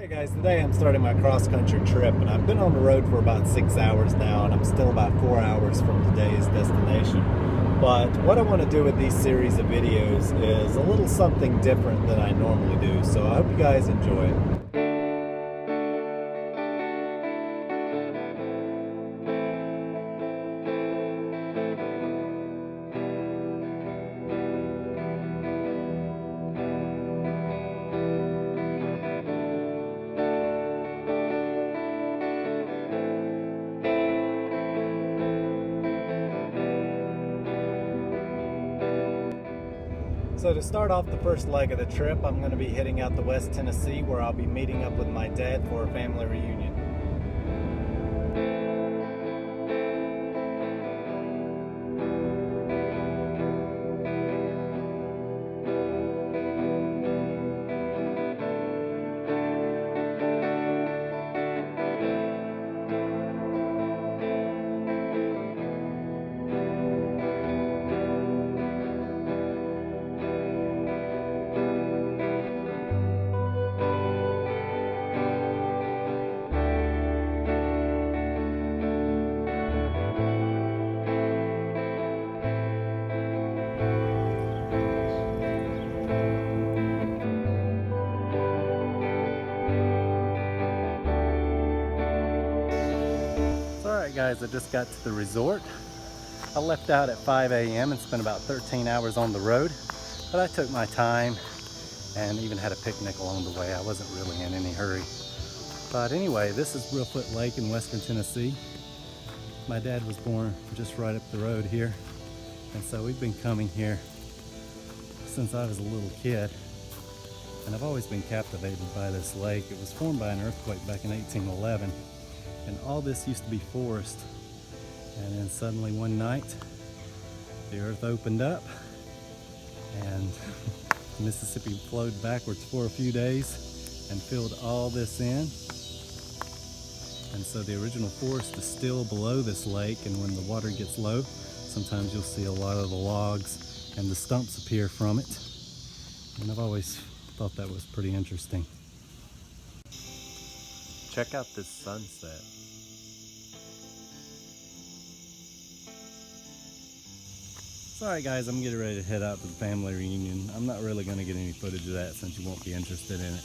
Hey guys, today I'm starting my cross-country trip, and I've been on the road for about 6 hours now, and I'm still about 4 hours from today's destination. But what I want to do with these series of videos is a little something different than I normally do, so I hope you guys enjoy it. So to start off the first leg of the trip, I'm going to be heading out to West Tennessee, where I'll be meeting up with my dad for a family reunion. Alright guys, I just got to the resort. I left out at 5 a.m. and spent about 13 hours on the road, but I took my time and even had a picnic along the way. I wasn't really in any hurry. But anyway, this is Reelfoot Lake in western Tennessee. My dad was born just right up the road here, and so we've been coming here since I was a little kid, and I've always been captivated by this lake. It was formed by an earthquake back in 1811. And all this used to be forest, and then suddenly one night the earth opened up and the Mississippi flowed backwards for a few days and filled all this in. And so the original forest is still below this lake, and when the water gets low, sometimes you'll see a lot of the logs and the stumps appear from it. And I've always thought that was pretty interesting. Check out this sunset. Alright guys, I'm getting ready to head out to the family reunion. I'm not really going to get any footage of that since you won't be interested in it.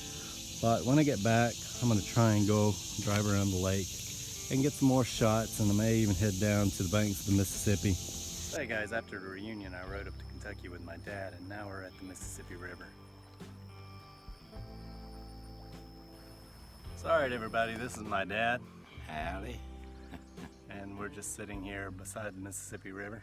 But when I get back, I'm going to try and go drive around the lake and get some more shots, and I may even head down to the banks of the Mississippi. Hey guys, after the reunion I rode up to Kentucky with my dad, and now we're at the Mississippi River. So alright everybody, this is my dad. Howdy. And we're just sitting here beside the Mississippi River.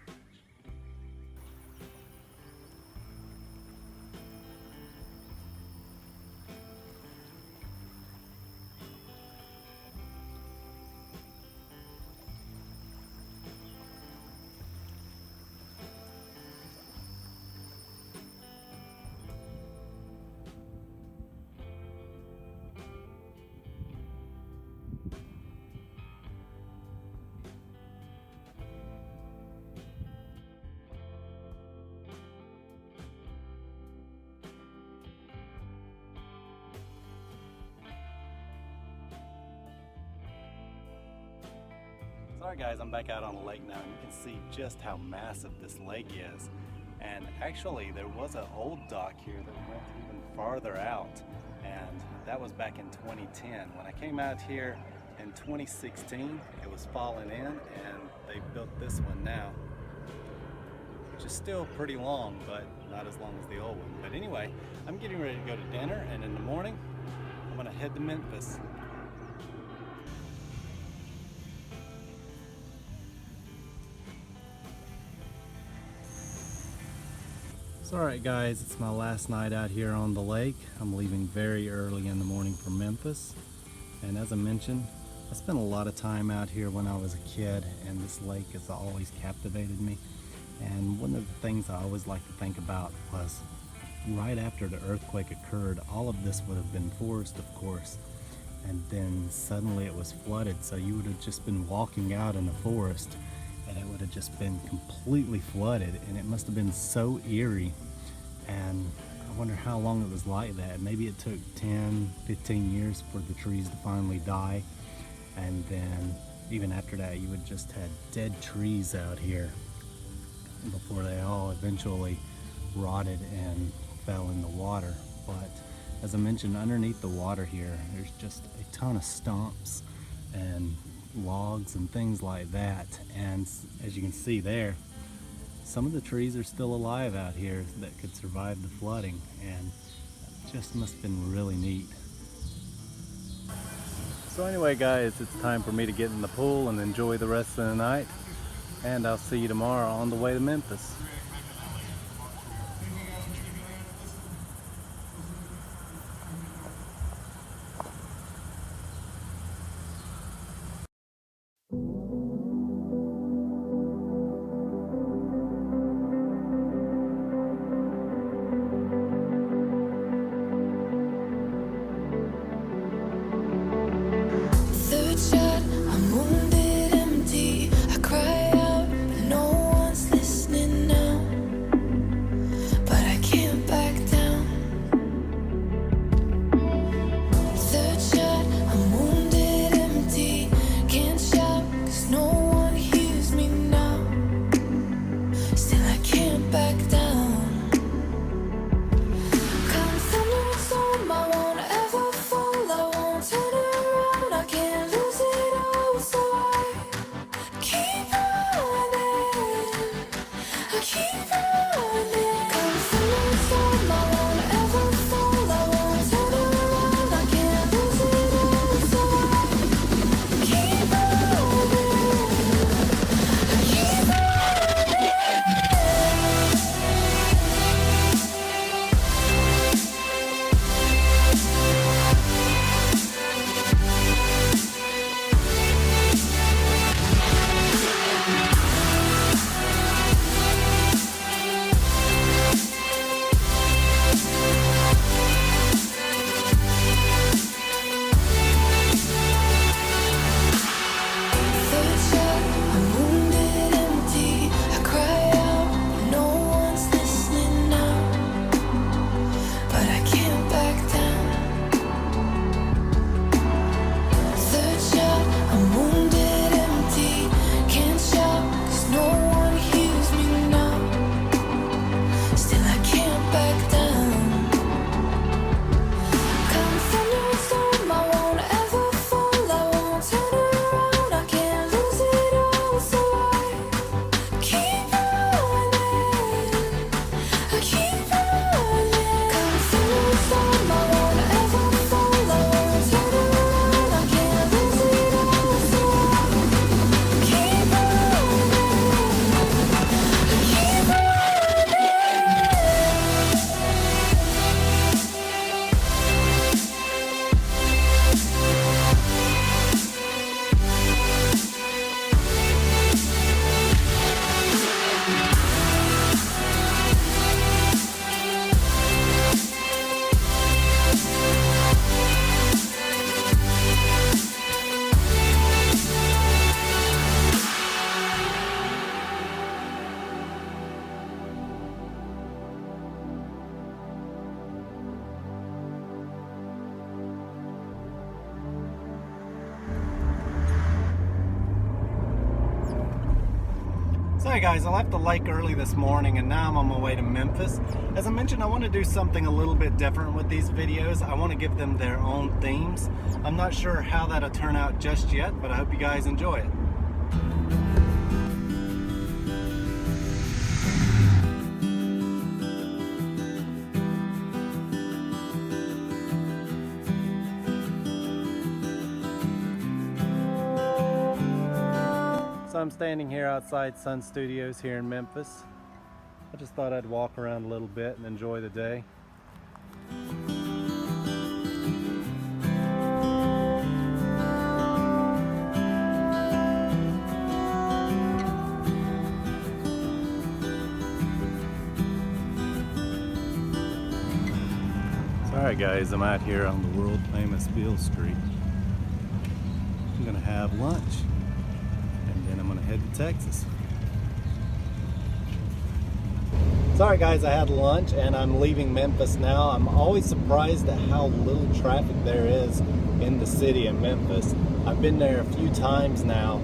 Alright guys, I'm back out on the lake now, and you can see just how massive this lake is. And actually there was an old dock here that went even farther out, and that was back in 2010. When I came out here in 2016, it was falling in, and they built this one now, which is still pretty long, but not as long as the old one. But anyway, I'm getting ready to go to dinner, and in the morning I'm going to head to Memphis. Alright guys, it's my last night out here on the lake. I'm leaving very early in the morning for Memphis, and as I mentioned, I spent a lot of time out here when I was a kid, and this lake has always captivated me. And one of the things I always like to think about was right after the earthquake occurred, all of this would have been forest, of course, and then suddenly it was flooded, so you would have just been walking out in the forest and it would have just been completely flooded, and it must have been so eerie. And I wonder how long it was like that. Maybe it took 10, 15 years for the trees to finally die. And then even after that, you would just had dead trees out here before they all eventually rotted and fell in the water. But as I mentioned, underneath the water here, there's just a ton of stumps and logs and things like that. And as you can see there, some of the trees are still alive out here that could survive the flooding, and that just must have been really neat. So anyway guys, it's time for me to get in the pool and enjoy the rest of the night, and I'll see you tomorrow on the way to Memphis. Sorry guys, I left the lake early this morning and now I'm on my way to Memphis. As I mentioned, I want to do something a little bit different with these videos. I want to give them their own themes. I'm not sure how that'll turn out just yet, but I hope you guys enjoy it. So I'm standing here outside Sun Studios here in Memphis. I just thought I'd walk around a little bit and enjoy the day. Alright guys, I'm out here on the world famous Beale Street. I'm gonna have lunch and then I'm gonna head to Texas. Sorry guys, I had lunch and I'm leaving Memphis now. I'm always surprised at how little traffic there is in the city of Memphis. I've been there a few times now,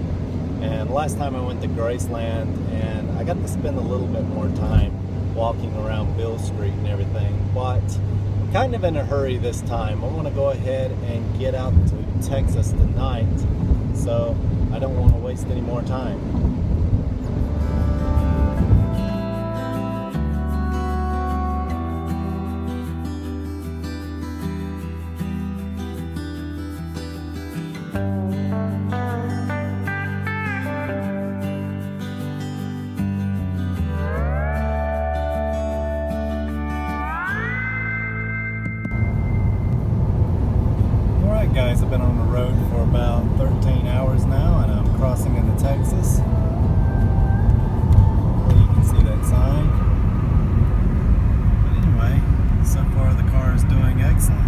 and last time I went to Graceland and I got to spend a little bit more time walking around Bill Street and everything, but I'm kind of in a hurry this time. I want to go ahead and get out to Texas tonight, so I don't want to waste any more time. Guys, I've been on the road for about 13 hours now and I'm crossing into Texas. Hopefully you can see that sign. But anyway, so far the car is doing excellent.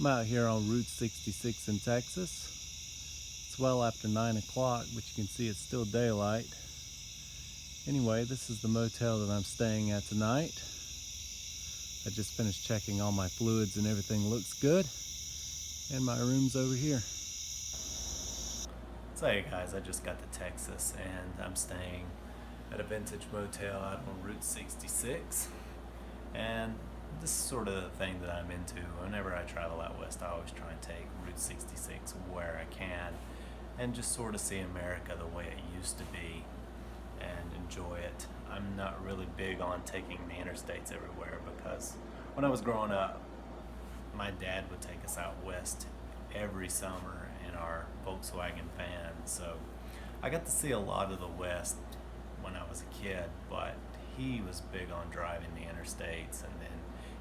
I'm out here on Route 66 in Texas. It's well after 9 o'clock, but you can see it's still daylight. Anyway, this is the motel that I'm staying at tonight. I just finished checking all my fluids and everything looks good. And my room's over here. So hey guys, I just got to Texas and I'm staying at a vintage motel out on Route 66. And this is sort of the thing that I'm into. Whenever I travel out west, I always try and take Route 66 where I can and just sort of see America the way it used to be and enjoy it. I'm not really big on taking the interstates everywhere because when I was growing up, my dad would take us out west every summer in our Volkswagen van. So I got to see a lot of the West when I was a kid, but he was big on driving the interstates, and then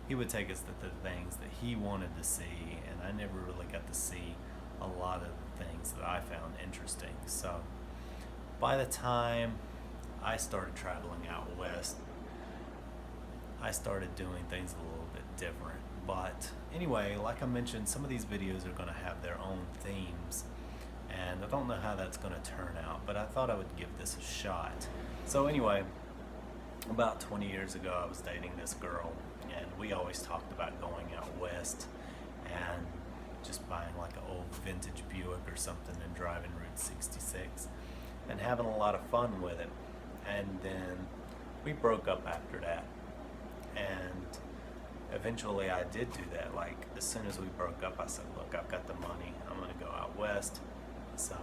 he would take us to the things that he wanted to see, and I never really got to see a lot of the things that I found interesting. So by the time I started traveling out west, I started doing things a little bit different. But anyway, like I mentioned, some of these videos are going to have their own themes, and I don't know how that's going to turn out, but I thought I would give this a shot. So anyway, about 20 years ago I was dating this girl, and we always talked about going out west and just buying like an old vintage Buick or something and driving Route 66 and having a lot of fun with it. And then we broke up after that, and eventually I did do that. Like as soon as we broke up, I said, look, I've got the money, I'm gonna go out west. So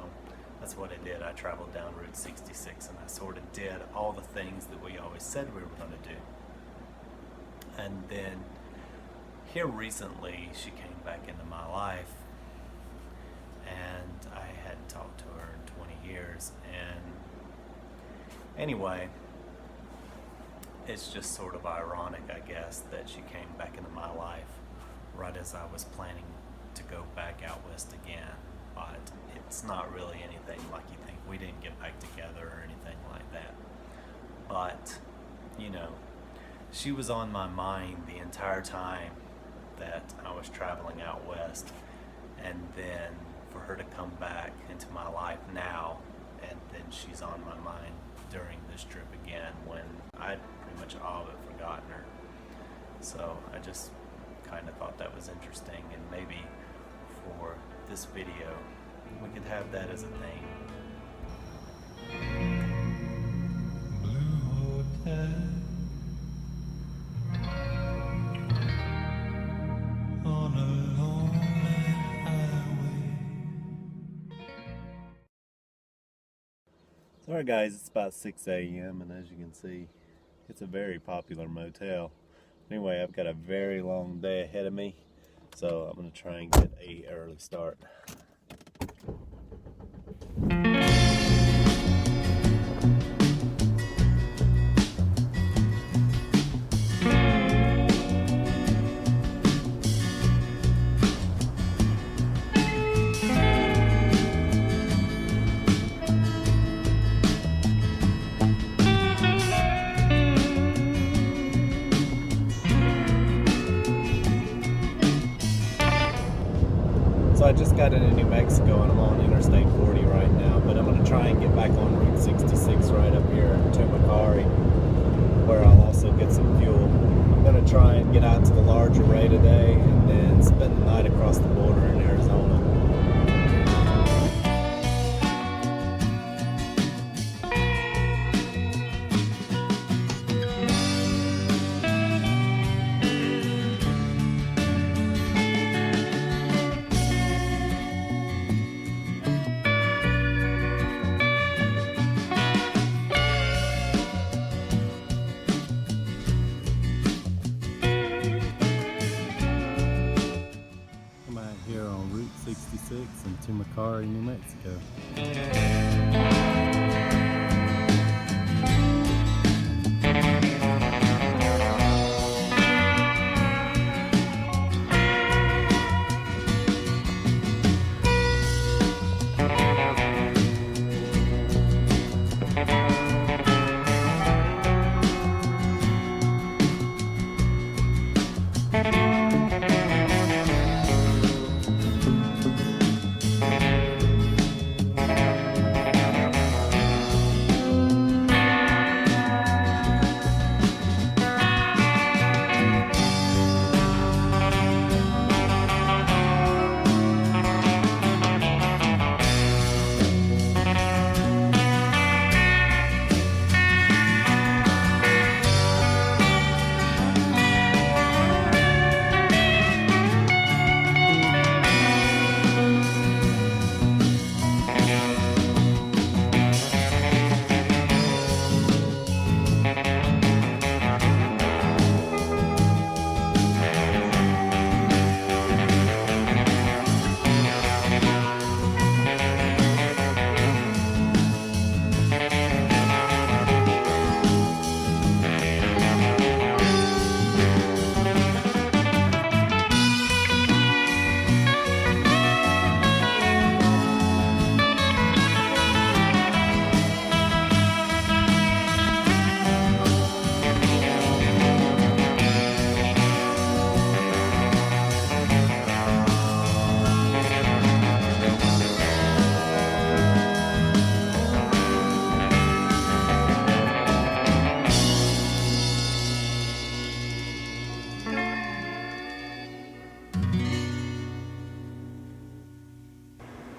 that's what I did. I traveled down Route 66 and I sort of did all the things that we always said we were gonna do. And then here recently she came back into my life, and I hadn't talked to her in 20 years. And anyway, it's just sort of ironic, I guess, that she came back into my life right as I was planning to go back out west again. But it's not really anything like you think. We didn't get back together or anything like that. But, you know, she was on my mind the entire time that I was traveling out west. And then for her to come back into my life now, and then she's on my mind during this trip again when I'd pretty much all but forgotten her. So I just kind of thought that was interesting, and maybe for this video we could have that as a theme. Blue Hotel on a lonely highway. Alright guys, it's about 6 a.m. and as you can see, it's a very popular motel. Anyway, I've got a very long day ahead of me, so I'm going to try and get an early start. So I just got into New Mexico and I'm on Interstate 40 right now, but but I'm going to try and get back on Route 66 right up here to Macari, where I'll also get some fuel. I'm going to try and get out to the large array today and then spend the night across the border in Arizona. Here on Route 66 into Macari, New Mexico.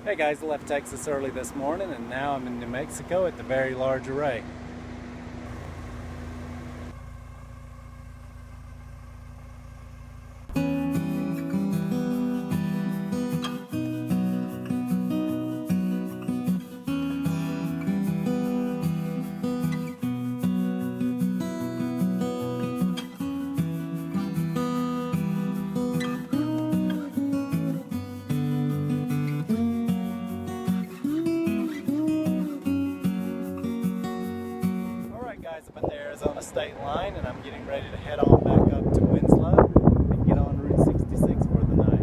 Hey guys, I left Texas early this morning and now I'm in New Mexico at the very large array. Up at the Arizona state line, and I'm getting ready to head on back up to Winslow and get on Route 66 for the night.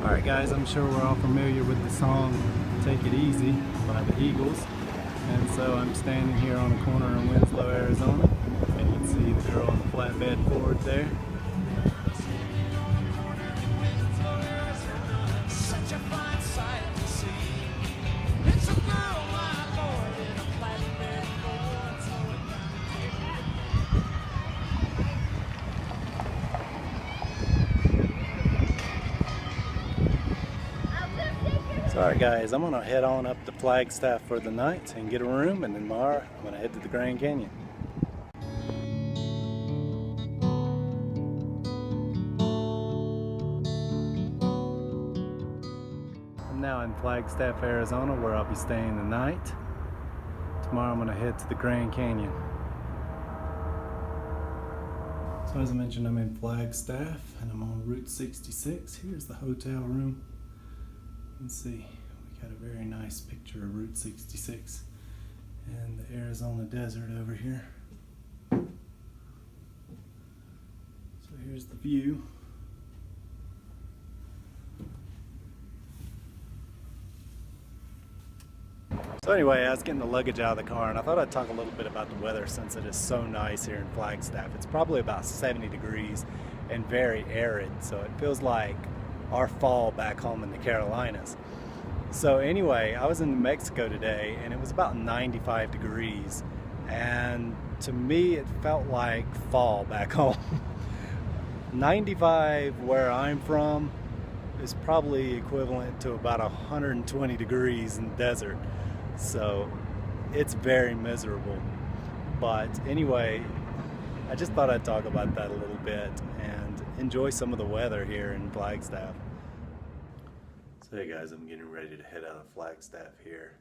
Alright guys, I'm sure we're all familiar with the song Take It Easy by the Eagles. And so I'm standing here on a corner in Winslow, Arizona. And See the girl on the flatbed forward there. So, alright guys, I'm going to head on up to Flagstaff for the night and get a room, and then tomorrow I'm going to head to the Grand Canyon. I'm now in Flagstaff, Arizona, where I'll be staying the night. Tomorrow I'm going to head to the Grand Canyon. So as I mentioned, I'm in Flagstaff and I'm on Route 66. Here's the hotel room. You can see we got a very nice picture of Route 66 and the Arizona desert over here. So here's the view. So anyway, I was getting the luggage out of the car and I thought I'd talk a little bit about the weather since it is so nice here in Flagstaff. It's probably about 70 degrees and very arid, so it feels like our fall back home in the Carolinas. So anyway, I was in New Mexico today and it was about 95 degrees, and to me it felt like fall back home. 95 where I'm from is probably equivalent to about 120 degrees in the desert. So it's very miserable. But anyway, I just thought I'd talk about that a little bit and enjoy some of the weather here in Flagstaff. So hey guys, I'm getting ready to head out of Flagstaff here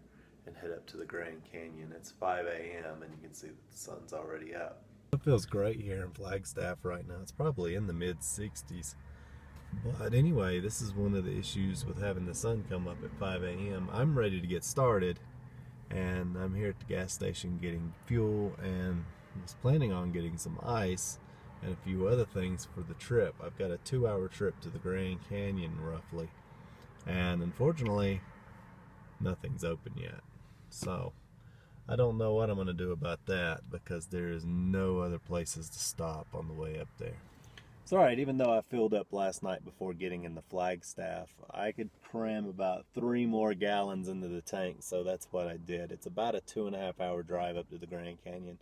and head up to the Grand Canyon. It's 5 a.m. and you can see that the sun's already up. It feels great here in Flagstaff right now. It's probably in the mid 60s. But anyway, this is one of the issues with having the sun come up at 5 a.m. I'm ready to get started, and I'm here at the gas station getting fuel, and was planning on getting some ice and a few other things for the trip. I've got a 2-hour trip to the Grand Canyon roughly, and unfortunately nothing's open yet. So I don't know what I'm going to do about that, because there is no other places to stop on the way up there. It's alright, even though I filled up last night before getting in the Flagstaff, I could cram about 3 more gallons into the tank, so that's what I did. It's about a 2.5-hour drive up to the Grand Canyon,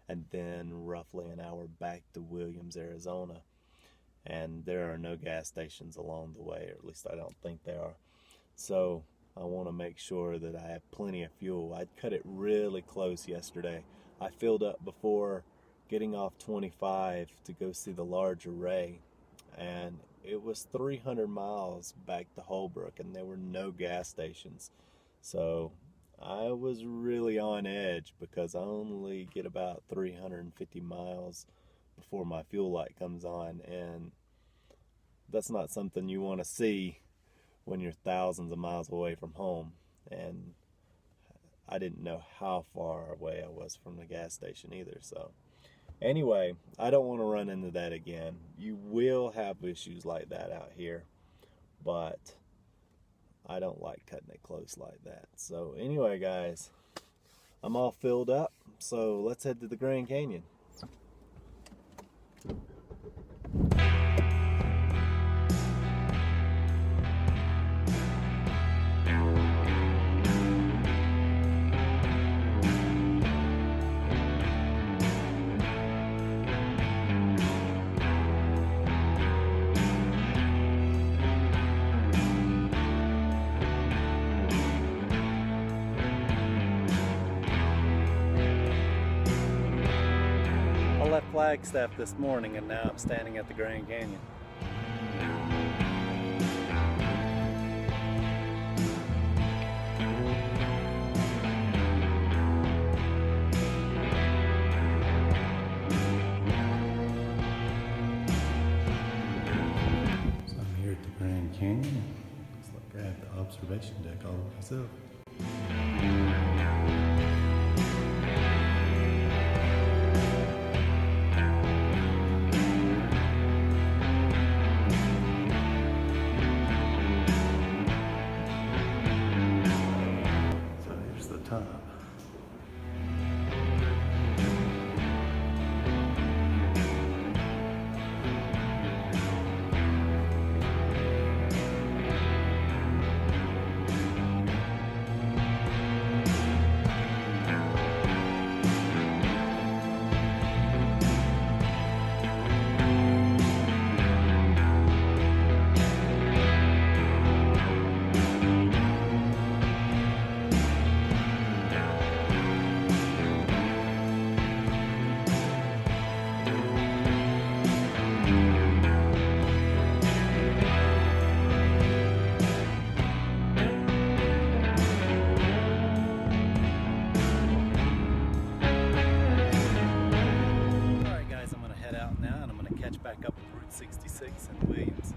and then roughly an hour back to Williams, Arizona. And there are no gas stations along the way, or at least I don't think there are. So I want to make sure that I have plenty of fuel. I cut it really close yesterday. I filled up before getting off 25 to go see the large array, and it was 300 miles back to Holbrook and there were no gas stations. So I was really on edge, because I only get about 350 miles before my fuel light comes on, and that's not something you want to see when you're thousands of miles away from home. And I didn't know how far away I was from the gas station either. So anyway, I don't want to run into that again. You will have issues like that out here, but I don't like cutting it close like that. So anyway guys, I'm all filled up, so let's head to the Grand Canyon. I left Flagstaff this morning and now I'm standing at the Grand Canyon. So I'm here at the Grand Canyon. Looks like I have the observation deck all to myself. Route 66 in Williams.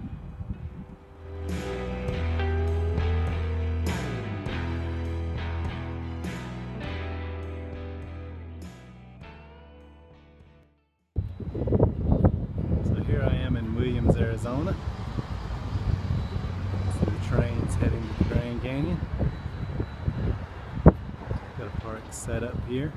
So here I am in Williams, Arizona. So the train's heading to the Grand Canyon. Got a park set up here.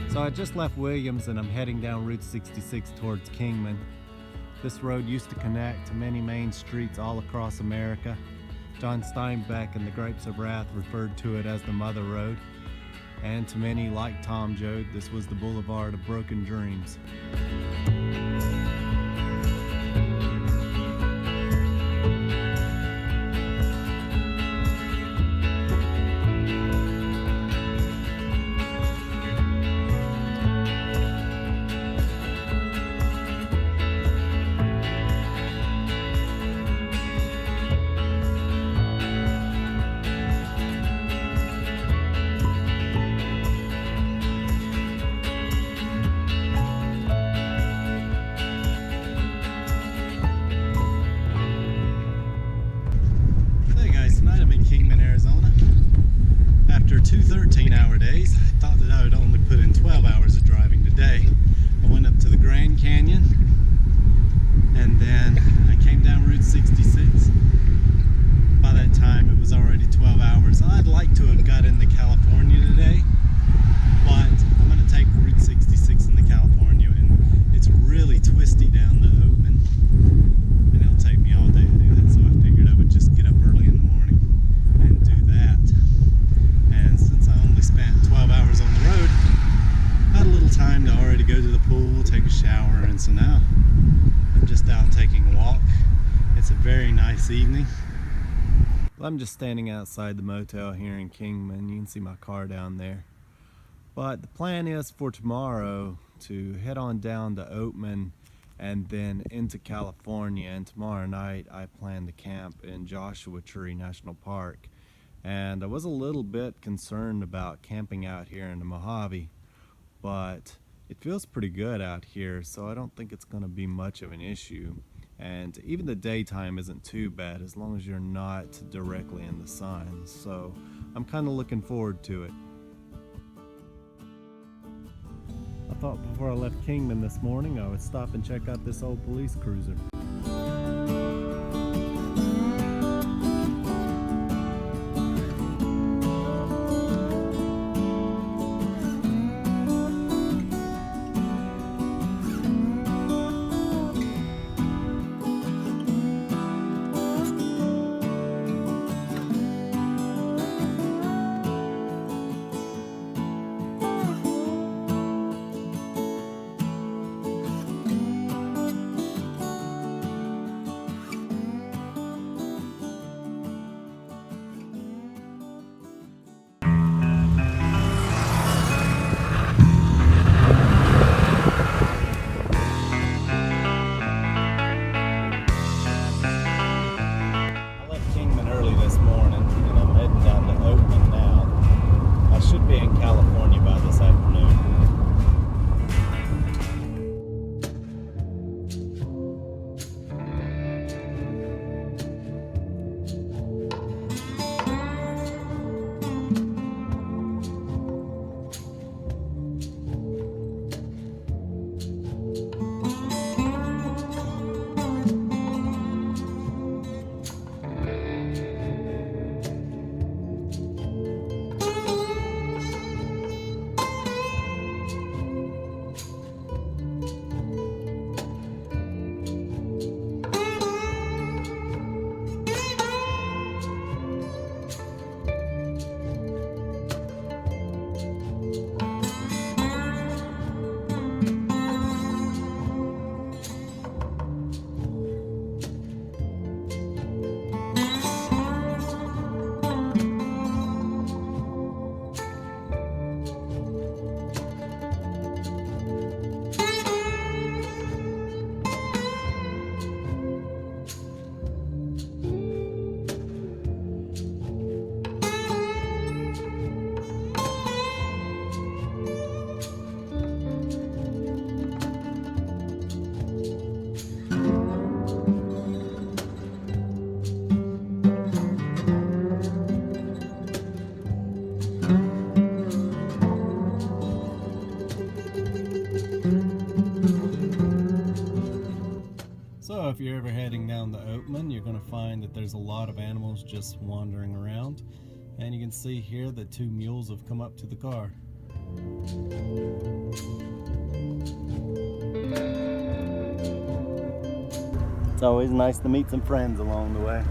So I just left Williams and I'm heading down Route 66 towards Kingman. This road used to connect to many main streets all across America. John Steinbeck in The Grapes of Wrath referred to it as the Mother Road. And to many, like Tom Joad, this was the Boulevard of Broken Dreams. Tonight I'm in Kingman, Arizona. After two 13-hour days, I thought that I would only put in 12 hours of driving today. I went up to the Grand Canyon and then I came down Route 66. By that time it was already 12 hours. I'd like to have got into California today, but I'm going to take Route 66 into California, and it's really twisty down the Oatman, and it'll take me all day to do that, so I figured I would just get up early in the morning and do that. And since I only spent 12 hours on the road, I had a little time to already go to the pool, take a shower, and so now I'm just out taking a walk. It's a very nice evening. Well, I'm just standing outside the motel here in Kingman. You can see my car down there. But the plan is for tomorrow to head on down to Oatman and then into California, and tomorrow night I plan to camp in Joshua Tree National Park. And I was a little bit concerned about camping out here in the Mojave, but it feels pretty good out here, so I don't think it's going to be much of an issue. And even the daytime isn't too bad as long as you're not directly in the sun, so I'm kind of looking forward to it. I thought before I left Kingman this morning I would stop and check out this old police cruiser. So if you're ever heading down the Oatman, you're going to find that there's a lot of animals just wandering around. And you can see here that 2 mules have come up to the car. It's always nice to meet some friends along the way.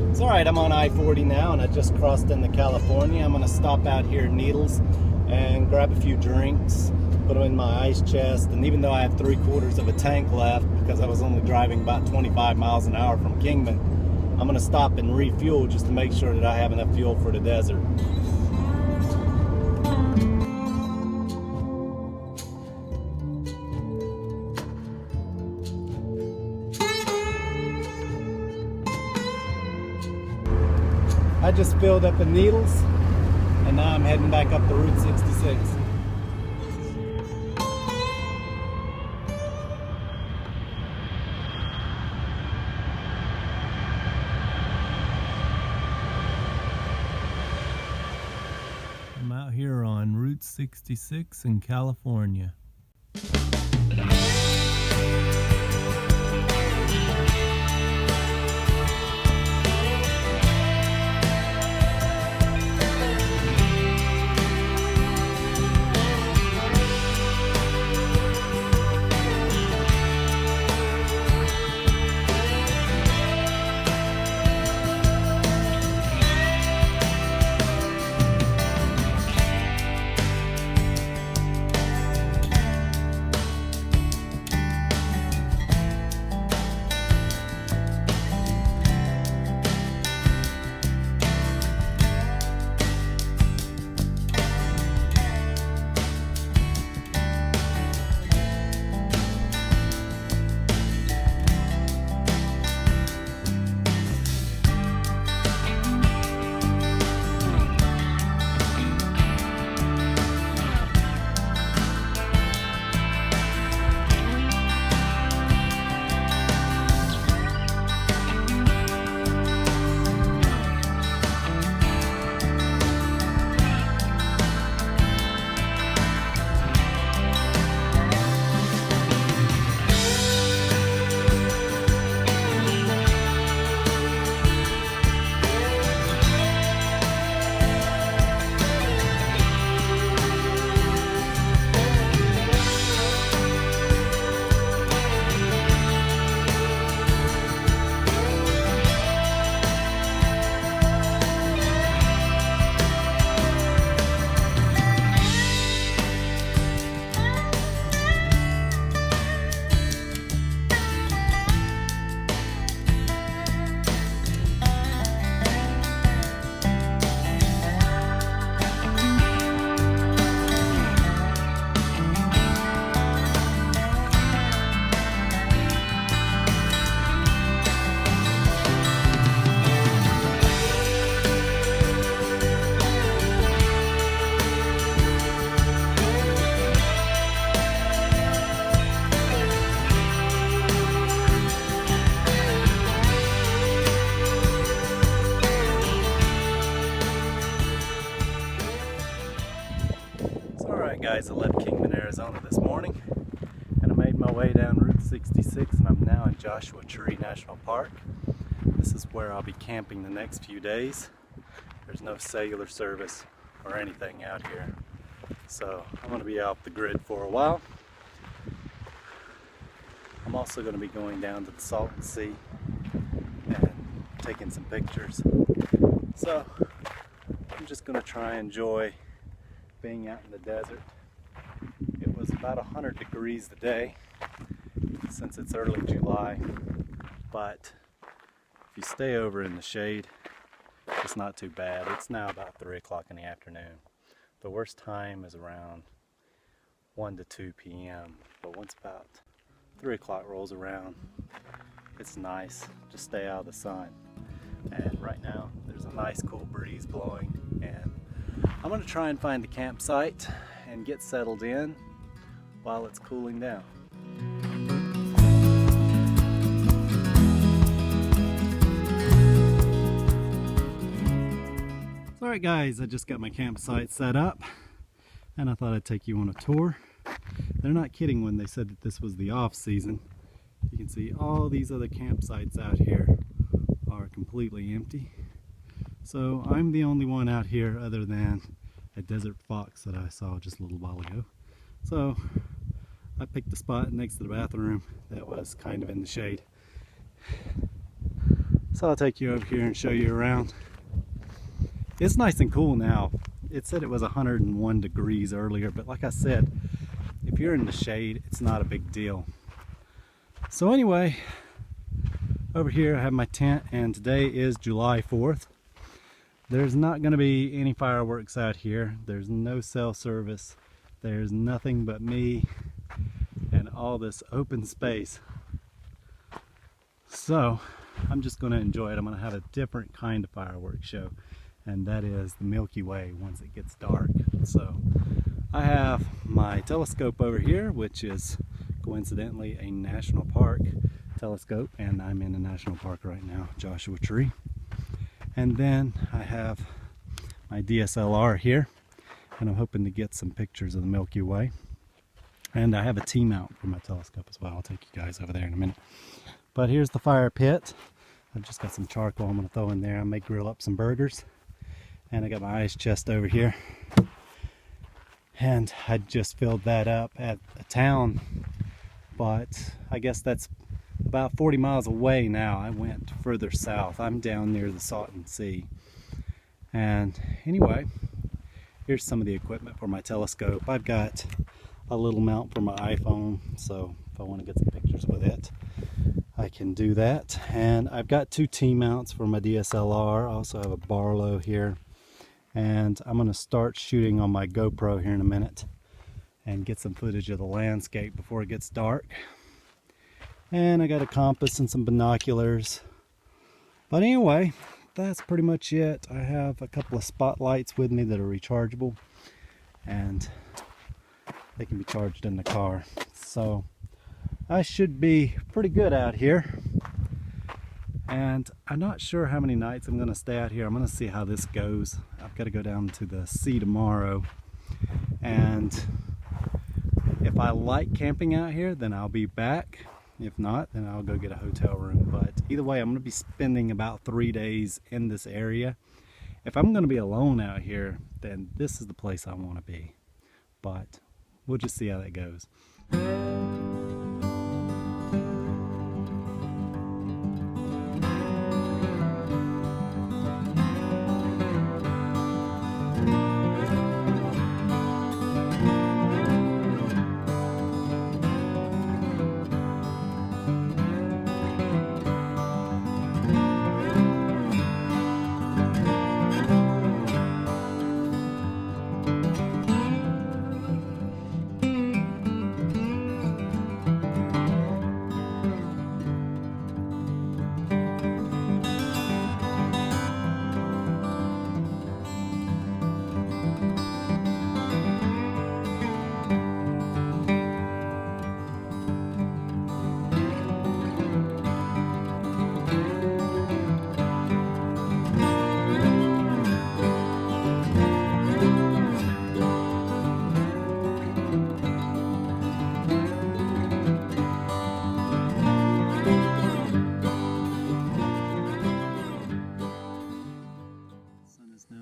It's alright, I'm on I-40 now and I just crossed into California. I'm going to stop out here at Needles and grab a few drinks, put them in my ice chest, and even though I have 3/4 of a tank left because I was only driving about 25 miles an hour from Kingman, I'm going to stop and refuel just to make sure that I have enough fuel for the desert. I just filled up in Needles, and now I'm heading back up the Route 66. I'm out here on Route 66 in California. Guys, I left Kingman, Arizona this morning and I made my way down Route 66 and I'm now in Joshua Tree National Park. This is where I'll be camping the next few days. There's no cellular service or anything out here, so I'm going to be off the grid for a while. I'm also going to be going down to the Salton Sea and taking some pictures. So I'm just going to try and enjoy being out in the desert. It was about 100 degrees today since it's early July, but if you stay over in the shade, it's not too bad. It's now about 3 o'clock in the afternoon. The worst time is around 1 to 2 p.m. But once about 3 o'clock rolls around, it's nice. Just stay out of the sun. And right now. There's a nice cool breeze blowing, and I'm gonna try and find a campsite and get settled in while it's cooling down. Alright guys, I just got my campsite set up and I thought I'd take you on a tour. They're not kidding when they said that this was the off season. You can see all these other campsites out here are completely empty. So I'm the only one out here other than a desert fox that I saw just a little while ago. So I picked a spot next to the bathroom that was kind of in the shade. So I'll take you over here and show you around. It's nice and cool now. It said it was 101 degrees earlier, but like I said, if you're in the shade, it's not a big deal. So anyway, over here I have my tent, and today is July 4th. There's not going to be any fireworks out here. There's no cell service. There's nothing but me and all this open space. So I'm just going to enjoy it. I'm going to have a different kind of fireworks show, and that is the Milky Way once it gets dark. So I have my telescope over here, which is coincidentally a national park telescope, and I'm in a national park right now, Joshua Tree. And then I have my DSLR here, and I'm hoping to get some pictures of the Milky Way. And I have a T-mount for my telescope as well. I'll take you guys over there in a minute. But here's the fire pit. I've just got some charcoal I'm going to throw in there. I may grill up some burgers. And I got my ice chest over here. And I just filled that up at a town, but I guess that's about 40 miles away now. I went further south. I'm down near the Salton Sea. And anyway, here's some of the equipment for my telescope. I've got a little mount for my iPhone, so if I want to get some pictures with it, I can do that. And I've got two T-mounts for my DSLR. I also have a Barlow here. And I'm going to start shooting on my GoPro here in a minute and get some footage of the landscape before it gets dark. And I got a compass and some binoculars. But anyway, that's pretty much it. I have a couple of spotlights with me that are rechargeable, and they can be charged in the car. So I should be pretty good out here. And I'm not sure how many nights I'm going to stay out here. I'm going to see how this goes. I've got to go down to the sea tomorrow. And if I like camping out here, then I'll be back. If not, then I'll go get a hotel room. But either way, I'm going to be spending about 3 days in this area. If I'm going to be alone out here, then this is the place I want to be. But we'll just see how that goes.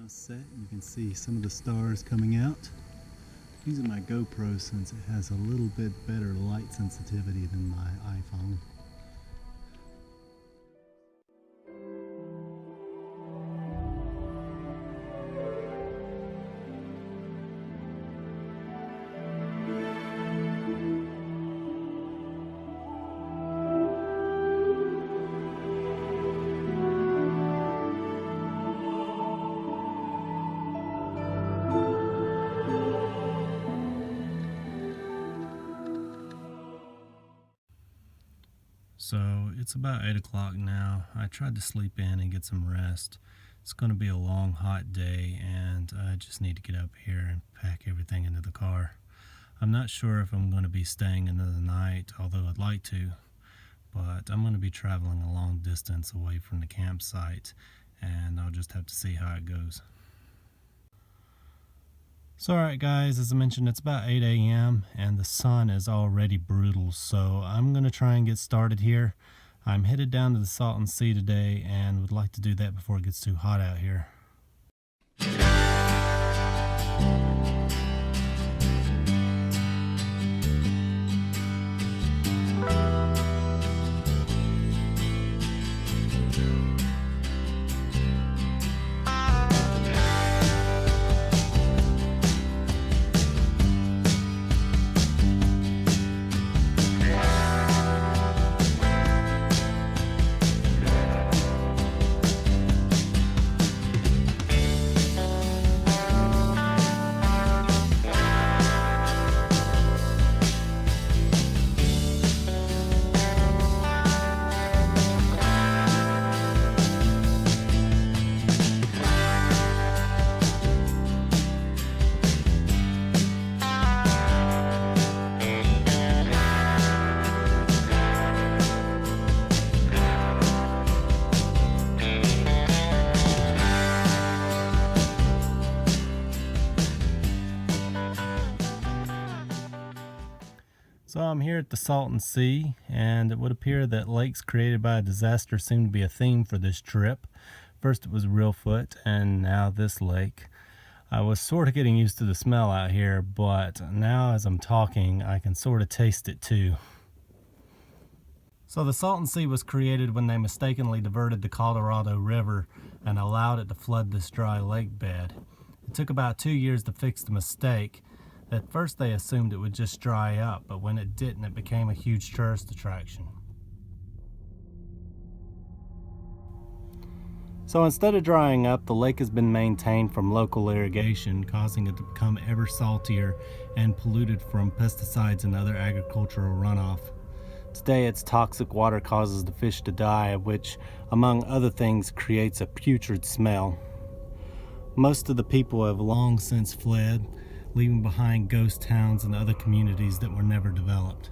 Set, and you can see some of the stars coming out. I'm using my GoPro since it has a little bit better light sensitivity than my iPhone. So it's about 8 o'clock now. I tried to sleep in and get some rest. It's going to be a long, hot day, and I just need to get up here and pack everything into the car. I'm not sure if I'm going to be staying another night, although I'd like to, but I'm going to be traveling a long distance away from the campsite, and I'll just have to see how it goes. So alright guys, as I mentioned, it's about 8 a.m. and the sun is already brutal, so I'm going to try and get started here. I'm headed down to the Salton Sea today and would like to do that before it gets too hot out here. So I'm here at the Salton Sea, and it would appear that lakes created by a disaster seem to be a theme for this trip. First it was Reelfoot, and now this lake. I was sort of getting used to the smell out here, but now as I'm talking, I can sort of taste it too. So the Salton Sea was created when they mistakenly diverted the Colorado River and allowed it to flood this dry lake bed. It took about 2 years to fix the mistake. At first they assumed it would just dry up, but when it didn't, it became a huge tourist attraction. So instead of drying up, the lake has been maintained from local irrigation, causing it to become ever saltier and polluted from pesticides and other agricultural runoff. Today its toxic water causes the fish to die, which, among other things, creates a putrid smell. Most of the people have long since fled, leaving behind ghost towns and other communities that were never developed.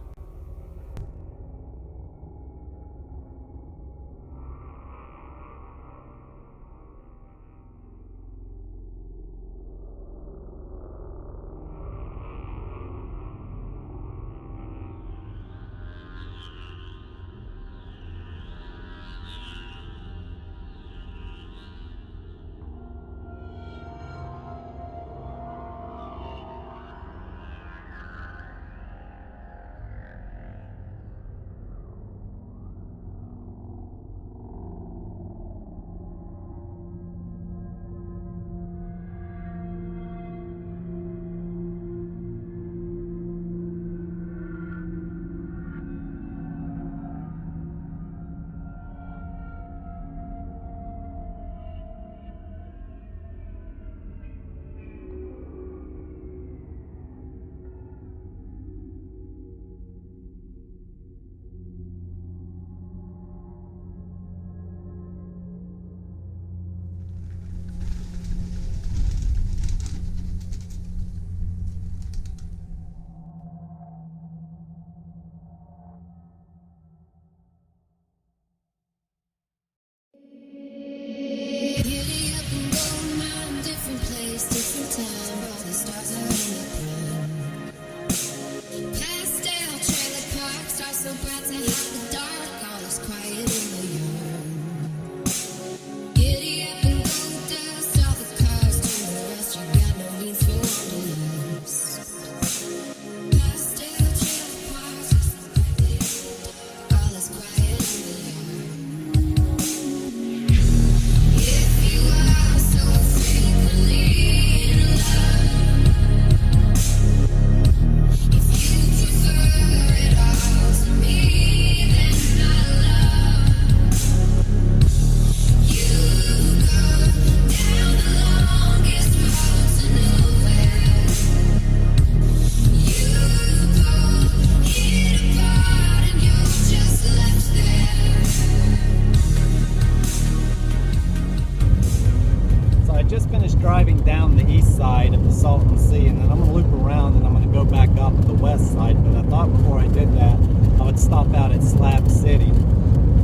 just finished driving down the east side of the Salton Sea, and then I'm going to loop around and I'm going to go back up the west side. But I thought before I did that, I would stop out at Slab City.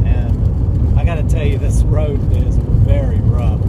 And I got to tell you, this road is very rough.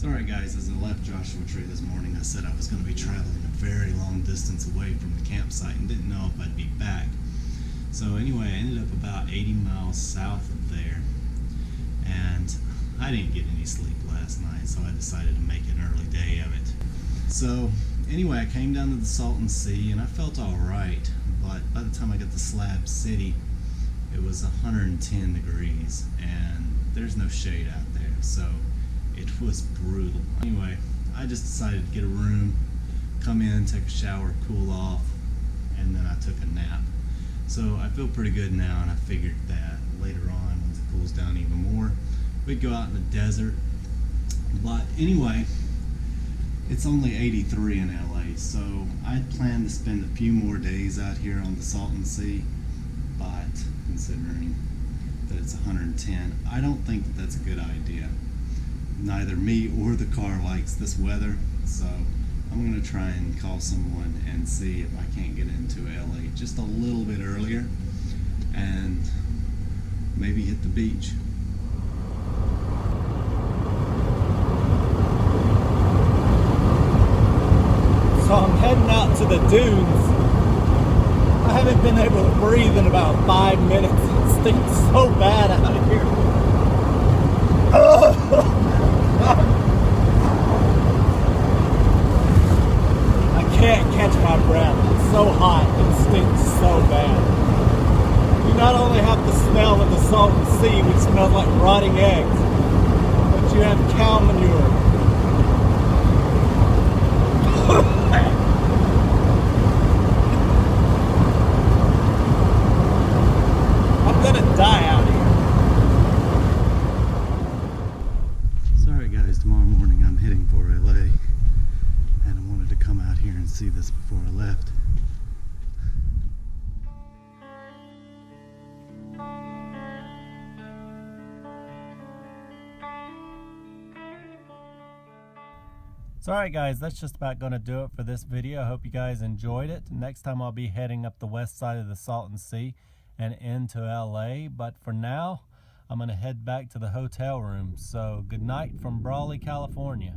Alright guys, as I left Joshua Tree this morning, I said I was going to be traveling a very long distance away from the campsite and didn't know if I'd be back. So anyway, I ended up about 80 miles south of there, and I didn't get any sleep last night, so I decided to make an early day of it. So anyway, I came down to the Salton Sea and I felt alright, but by the time I got to Slab City, it was 110 degrees and there's no shade out there, so it was brutal. Anyway, I just decided to get a room, come in, take a shower, cool off, and then I took a nap. So I feel pretty good now, and I figured that later on, once it cools down even more, we'd go out in the desert. But anyway, it's only 83 in LA, so I'd planned to spend a few more days out here on the Salton Sea, but considering that it's 110, I don't think that that's a good idea. Neither me or the car likes this weather, so I'm going to try and call someone and see if I can't get into LA just a little bit earlier and maybe hit the beach. So I'm heading out to the dunes. I haven't been able to breathe in about 5 minutes. It stinks so bad out here. I can't catch my breath. It's so hot. It stinks so bad. You not only have the smell of the Salton Sea, which smells like rotting eggs, but you have cow manure. I'm gonna die out here. Sorry guys, tomorrow morning I'm heading for LA, and I wanted to come out here and see this before I left. So alright guys, that's just about going to do it for this video. I hope you guys enjoyed it. Next time I'll be heading up the west side of the Salton Sea and into LA. But for now, I'm going to head back to the hotel room. So good night from Brawley, California.